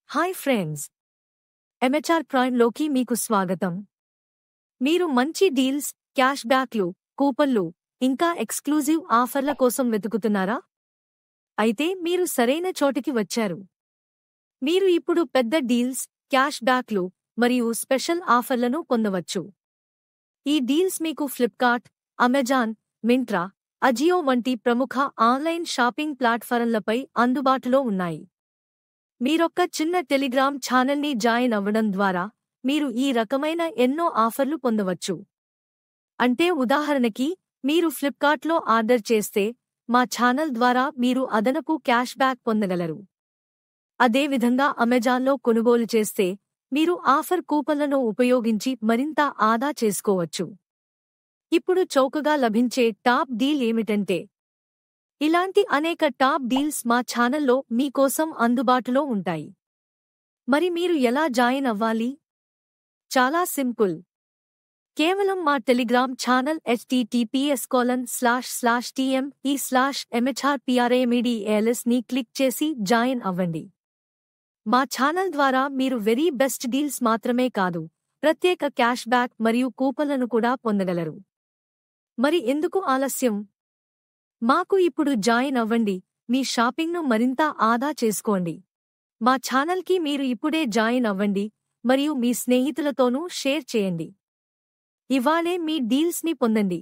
Hi friends, MHR ప్రైమ్లోకి మీకు స్వాగతం. మీరు మంచి డీల్స్, క్యాష్ బ్యాక్లు, కూపన్లు, ఇంకా ఎక్స్క్లూజివ్ ఆఫర్ల కోసం వెతుకుతున్నారా? అయితే మీరు సరైన చోటికి వచ్చారు. మీరు ఇప్పుడు పెద్ద డీల్స్, క్యాష్ బ్యాక్లు మరియు స్పెషల్ ఆఫర్లను పొందవచ్చు. ఈ డీల్స్ మీకు ఫ్లిప్కార్ట్, అమెజాన్, మింత్రా, అజియో వంటి ప్రముఖ ఆన్లైన్ షాపింగ్ ప్లాట్ఫారంలపై అందుబాటులో ఉన్నాయి. మీరొక్క చిన్న టెలిగ్రామ్ ఛానల్ని జాయిన్ అవ్వడం ద్వారా మీరు ఈ రకమైన ఎన్నో ఆఫర్లు పొందవచ్చు. అంటే ఉదాహరణకి, మీరు ఫ్లిప్కార్ట్లో ఆర్డర్ చేస్తే మా ఛానల్ ద్వారా మీరు అదనపు క్యాష్ బ్యాక్ పొందగలరు. అదేవిధంగా అమెజాన్లో కొనుగోలు చేస్తే మీరు ఆఫర్ కూపన్లను ఉపయోగించి మరింత ఆదా చేసుకోవచ్చు. ఇప్పుడు చౌకగా లభించే టాప్ డీల్ ఏమిటంటే, ఇలాంటి అనేక టాప్ డీల్స్ మా ఛానల్లో మీకోసం అందుబాటులో ఉంటాయి. మరి మీరు ఎలా జాయిన్ అవ్వాలి? చాలా సింపుల్. కేవలం మా టెలిగ్రామ్ ఛానల్ https://tme/mhrpramedls ని క్లిక్ చేసి జాయిన్ అవ్వండి. మా ఛానల్ ద్వారా మీరు వెరీ బెస్ట్ డీల్స్ మాత్రమే కాదు, ప్రత్యేక క్యాష్ బ్యాక్ మరియు కూపన్లను కూడా పొందగలరు. మరి ఎందుకు ఆలస్యం? మాకు ఇప్పుడు జాయిన్ అవ్వండి, మీ షాపింగ్ను మరింత ఆదా చేసుకోండి. మా ఛానల్కి మీరు ఇప్పుడే జాయిన్ అవ్వండి మరియు మీ స్నేహితులతోనూ షేర్ చేయండి. ఇవాళే మీ డీల్స్ని పొందండి.